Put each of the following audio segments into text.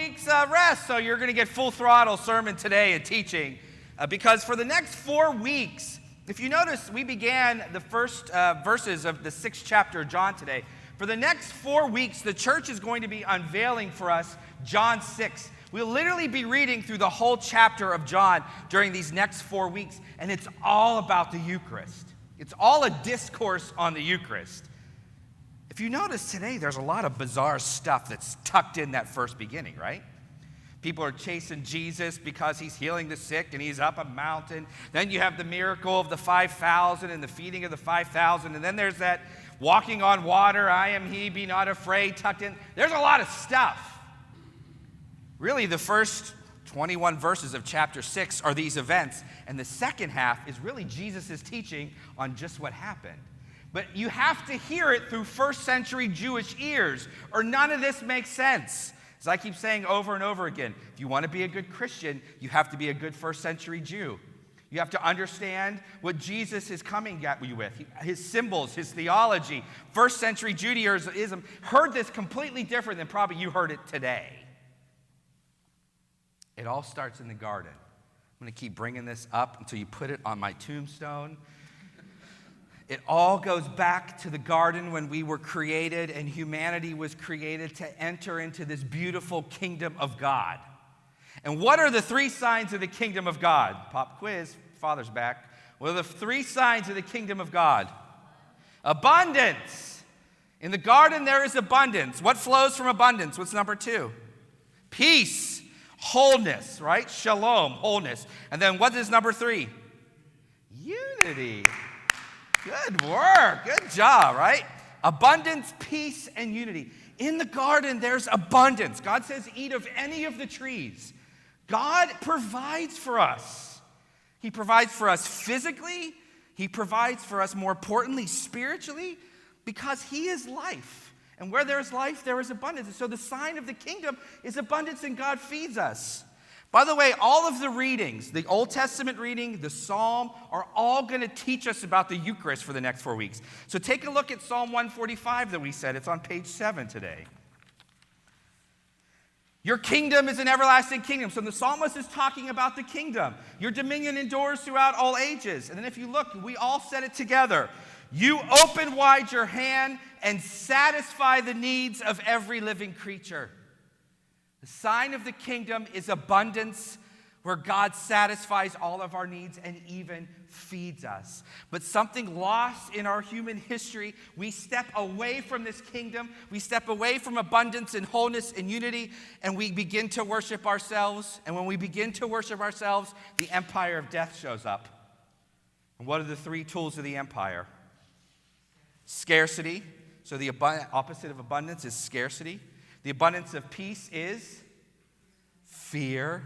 weeks rest. So you're going to get full throttle sermon today and teaching. Because for the next 4 weeks, if you notice, we began the first verses of the 6th chapter of John today. For the next 4 weeks, the church is going to be unveiling for us John 6. We'll literally be reading through the whole chapter of John during these next 4 weeks, and it's all about the Eucharist. It's all a discourse on the Eucharist. If you notice today, there's a lot of bizarre stuff that's tucked in that first beginning, right? People are chasing Jesus because he's healing the sick and he's up a mountain. Then you have the miracle of the 5,000 and the feeding of the 5,000. And then there's that walking on water, I am he, be not afraid, tucked in. There's a lot of stuff. Really, the first 21 verses of chapter 6 are these events. And the second half is really Jesus' teaching on just what happened. But you have to hear it through first century Jewish ears, or none of this makes sense. As I keep saying over and over again, if you want to be a good Christian, you have to be a good first century Jew. You have to understand what Jesus is coming at you with, his symbols, his theology. First century Judaism heard this completely different than probably you heard it today. It all starts in the garden. I'm going to keep bringing this up until you put it on my tombstone. It all goes back to the garden when we were created and humanity was created to enter into this beautiful kingdom of God. And what are the 3 signs of the kingdom of God? Pop quiz, Father's back. What are the 3 signs of the kingdom of God? Abundance. In the garden there is abundance. What flows from abundance? What's number 2? Peace. Wholeness, right? Shalom, wholeness. And then what is number 3? Unity. Good work. Good job, right? Abundance, peace, and unity. In the garden, there's abundance. God says, eat of any of the trees. God provides for us. He provides for us physically. He provides for us, more importantly, spiritually, because he is life. And where there is life, there is abundance. And so the sign of the kingdom is abundance, and God feeds us. By the way, all of the readings, the Old Testament reading, the Psalm, are all going to teach us about the Eucharist for the next 4 weeks. So take a look at Psalm 145 that we said. It's on page 7 today. Your kingdom is an everlasting kingdom. So the psalmist is talking about the kingdom. Your dominion endures throughout all ages. And then if you look, we all said it together. You open wide your hand and satisfy the needs of every living creature. The sign of the kingdom is abundance, where God satisfies all of our needs and even feeds us. But something lost in our human history, we step away from this kingdom, we step away from abundance and wholeness and unity, and we begin to worship ourselves. And when we begin to worship ourselves, the empire of death shows up. And what are the 3 tools of the empire? Scarcity. So the opposite of abundance is scarcity. The abundance of peace is fear.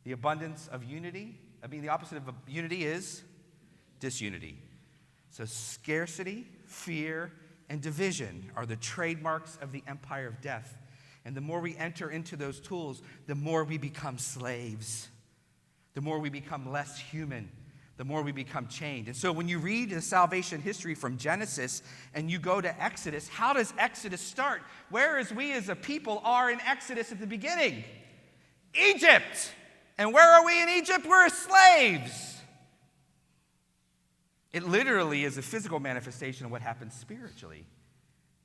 The abundance of unity, the opposite of unity is disunity. So scarcity, fear, and division are the trademarks of the empire of death. And the more we enter into those tools, the more we become slaves. The more we become less human. The more we become chained. And so when you read the salvation history from Genesis and you go to Exodus, how does Exodus start? Whereas we as a people are in Exodus at the beginning. Egypt. And where are we in Egypt? We're slaves. It literally is a physical manifestation of what happens spiritually.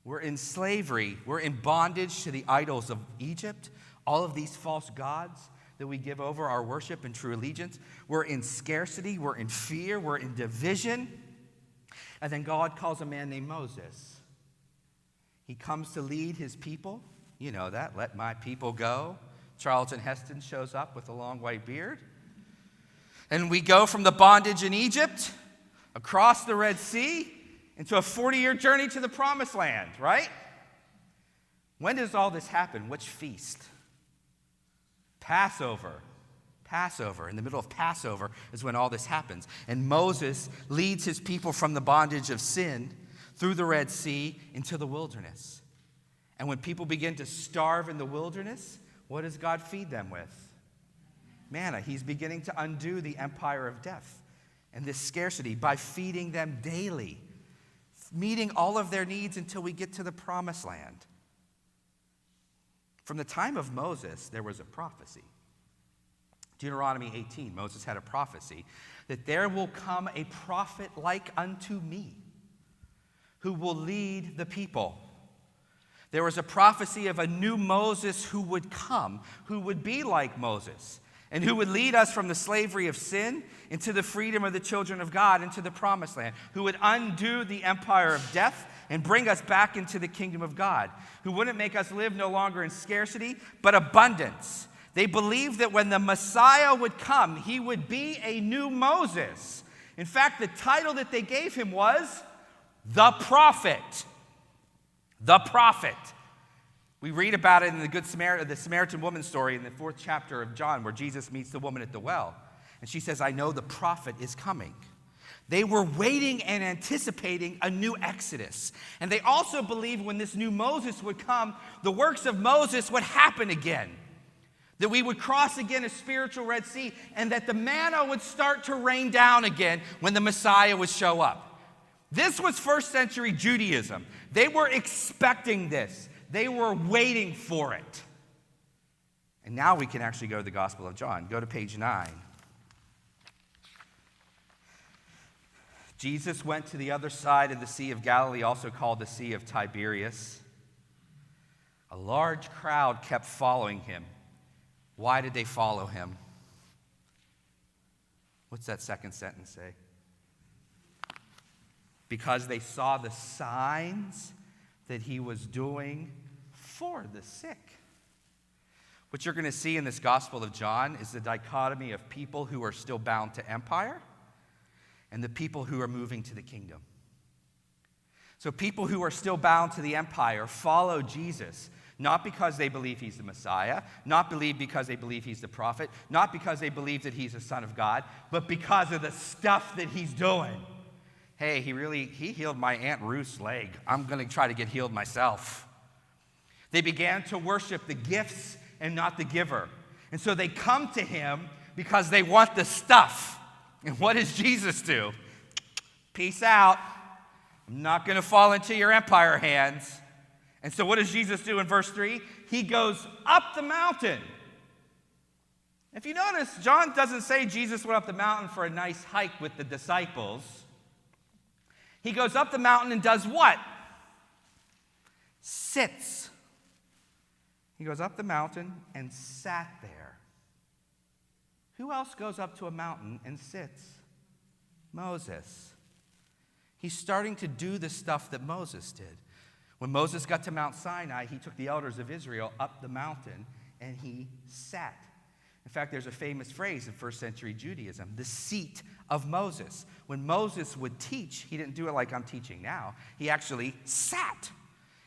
We're in slavery. We're in bondage to the idols of Egypt, all of these false gods that we give over our worship and true allegiance. We're in scarcity, we're in fear, we're in division. And then God calls a man named Moses. He comes to lead his people. You know that, let my people go. Charlton Heston shows up with a long white beard. And we go from the bondage in Egypt, across the Red Sea, into a 40-year journey to the Promised Land, right? When does all this happen? Which feast? Passover. Passover. In the middle of Passover is when all this happens. And Moses leads his people from the bondage of sin through the Red Sea into the wilderness. And when people begin to starve in the wilderness, what does God feed them with? Manna. He's beginning to undo the empire of death and this scarcity by feeding them daily, meeting all of their needs until we get to the Promised Land. From the time of Moses, there was a prophecy. Deuteronomy 18, Moses had a prophecy that there will come a prophet like unto me who will lead the people. There was a prophecy of a new Moses who would come, who would be like Moses, and who would lead us from the slavery of sin into the freedom of the children of God, into the promised land, who would undo the empire of death and bring us back into the kingdom of God, who wouldn't make us live no longer in scarcity, but abundance. They believed that when the Messiah would come, he would be a new Moses. In fact, the title that they gave him was the prophet. The prophet. We read about it in the Samaritan woman story in the 4th chapter of John, where Jesus meets the woman at the well. And she says, I know the prophet is coming. They were waiting and anticipating a new Exodus. And they also believed when this new Moses would come, the works of Moses would happen again. That we would cross again a spiritual Red Sea, and that the manna would start to rain down again when the Messiah would show up. This was first century Judaism. They were expecting this. They were waiting for it. And now we can actually go to the Gospel of John. Go to page 9. Jesus went to the other side of the Sea of Galilee, also called the Sea of Tiberias. A large crowd kept following him. Why did they follow him? What's that second sentence say? Because they saw the signs that he was doing for the sick. What you're going to see in this Gospel of John is the dichotomy of people who are still bound to empire and the people who are moving to the kingdom. So people who are still bound to the empire follow Jesus, not because they believe he's the Messiah, not because they believe he's the prophet, not because they believe that he's the Son of God, but because of the stuff that he's doing. Hey, he healed my Aunt Ruth's leg. I'm going to try to get healed myself. They began to worship the gifts and not the giver. And so they come to him because they want the stuff. And what does Jesus do? Peace out. I'm not going to fall into your empire hands. And so what does Jesus do in verse 3? He goes up the mountain. If you notice, John doesn't say Jesus went up the mountain for a nice hike with the disciples. He goes up the mountain and does what? Sits. He goes up the mountain and sat there. Who else goes up to a mountain and sits? Moses. He's starting to do the stuff that Moses did. When Moses got to Mount Sinai, he took the elders of Israel up the mountain and he sat. In fact, there's a famous phrase in first century Judaism, the seat of Moses. When Moses would teach, he didn't do it like I'm teaching now. He actually sat.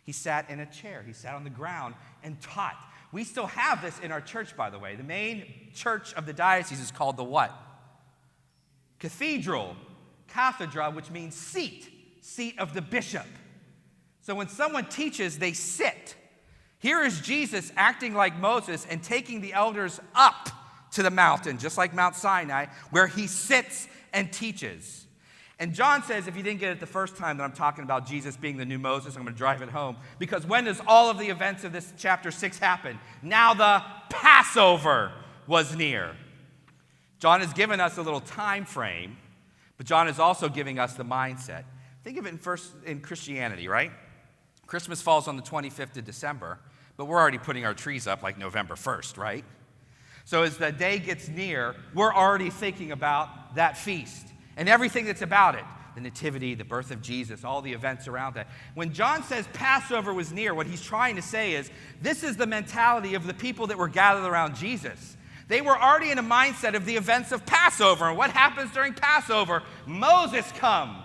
He sat in a chair. He sat on the ground and taught. We still have this in our church, by the way. The main church of the diocese is called the what? Cathedral. Cathedra, which means seat of the bishop. So when someone teaches, they sit. Here is Jesus acting like Moses and taking the elders up to the mountain, just like Mount Sinai, where he sits and teaches. And John says, if you didn't get it the first time that I'm talking about Jesus being the new Moses, I'm going to drive it home. Because when does all of the events of this chapter 6 happen? Now the Passover was near. John has given us a little time frame, but John is also giving us the mindset. Think of it in Christianity, right? Christmas falls on the 25th of December, but we're already putting our trees up like November 1st, right? So as the day gets near, we're already thinking about that feast and everything that's about it. The nativity, the birth of Jesus, all the events around that. When John says Passover was near, what he's trying to say is, this is the mentality of the people that were gathered around Jesus. They were already in a mindset of the events of Passover. And what happens during Passover? Moses comes.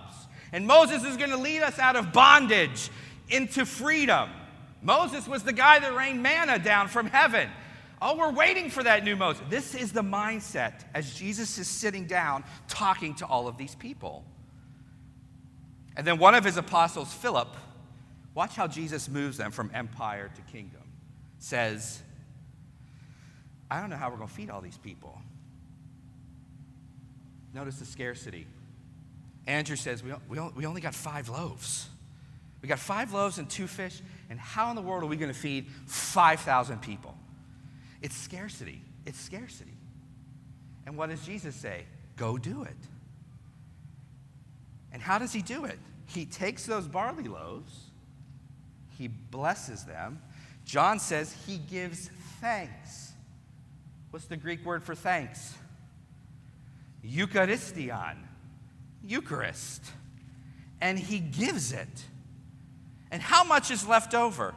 And Moses is going to lead us out of bondage into freedom. Moses was the guy that rained manna down from heaven. Oh, we're waiting for that new Moses. This is the mindset as Jesus is sitting down talking to all of these people. And then one of his apostles, Philip, watch how Jesus moves them from empire to kingdom, says, I don't know how we're going to feed all these people. Notice the scarcity. Andrew says, we only got 5 loaves. We got 5 loaves and 2 fish. And how in the world are we going to feed 5,000 people? It's scarcity. It's scarcity. And what does Jesus say? Go do it. And how does he do it? He takes those barley loaves, he blesses them. John says he gives thanks. What's the Greek word for thanks? Eucharistion, Eucharist. And he gives it. And how much is left over?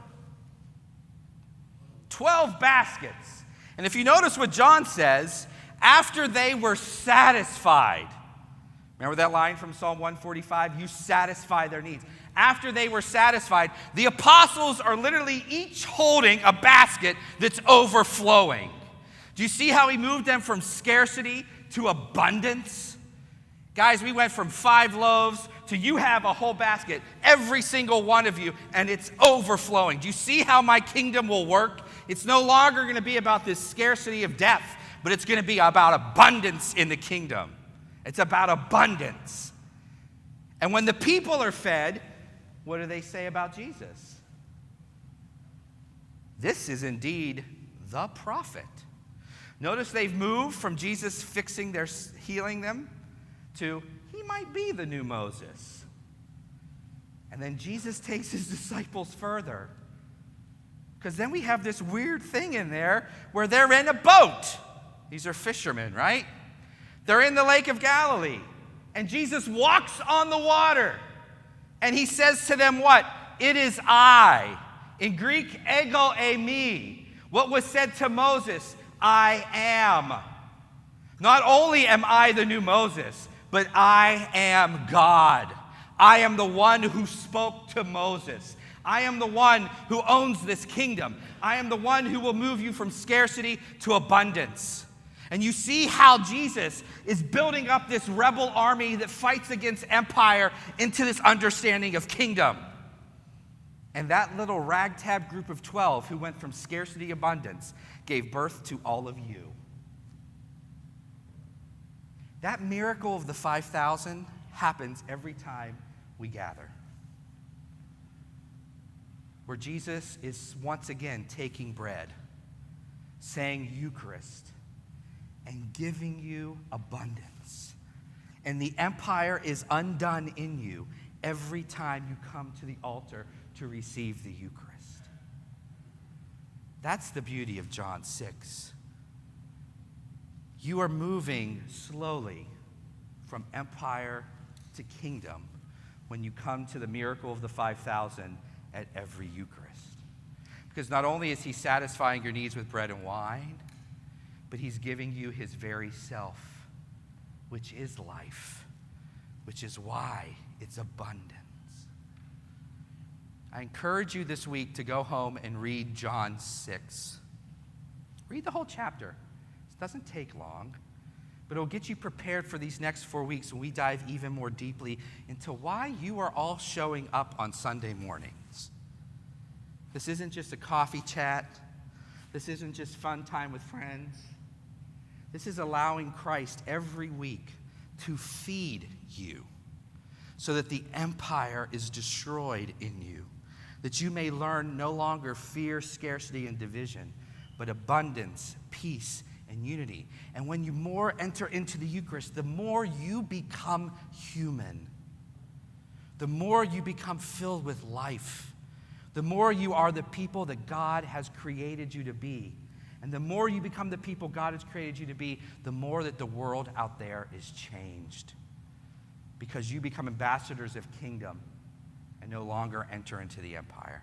12 baskets. And if you notice what John says, after they were satisfied. Remember that line from Psalm 145? You satisfy their needs. After they were satisfied, the apostles are literally each holding a basket that's overflowing. Do you see how he moved them from scarcity to abundance? Guys, we went from 5 loaves to you have a whole basket, every single one of you, and it's overflowing. Do you see how my kingdom will work? It's no longer going to be about this scarcity of death, but it's going to be about abundance in the kingdom. It's about abundance. And when the people are fed, what do they say about Jesus? This is indeed the prophet. Notice they've moved from Jesus healing them to he might be the new Moses. And then Jesus takes his disciples further. Because then we have this weird thing in there where they're in a boat. These are fishermen, right? They're in the Lake of Galilee. And Jesus walks on the water. And he says to them what? It is I. In Greek, ego eimi. What was said to Moses? I am. Not only am I the new Moses, but I am God. I am the one who spoke to Moses. I am the one who owns this kingdom. I am the one who will move you from scarcity to abundance. And you see how Jesus is building up this rebel army that fights against empire into this understanding of kingdom. And that little ragtag group of 12 who went from scarcity to abundance gave birth to all of you. That miracle of the 5,000 happens every time we gather. Where Jesus is once again taking bread, saying Eucharist, and giving you abundance. And the empire is undone in you every time you come to the altar to receive the Eucharist. That's the beauty of John 6. You are moving slowly from empire to kingdom when you come to the miracle of the 5,000 at every Eucharist. Because not only is he satisfying your needs with bread and wine, but he's giving you his very self, which is life, which is why it's abundance. I encourage you this week to go home and read John 6. Read the whole chapter. It doesn't take long, but it'll get you prepared for these next 4 weeks when we dive even more deeply into why you are all showing up on Sunday mornings. This isn't just a coffee chat. This isn't just fun time with friends. This is allowing Christ every week to feed you so that the empire is destroyed in you, that you may learn no longer fear, scarcity, and division, but abundance, peace, and unity. And when you more enter into the Eucharist, the more you become human, the more you become filled with life, the more you are the people that God has created you to be. And the more you become the people God has created you to be, the more that the world out there is changed. Because you become ambassadors of kingdom and no longer enter into the empire.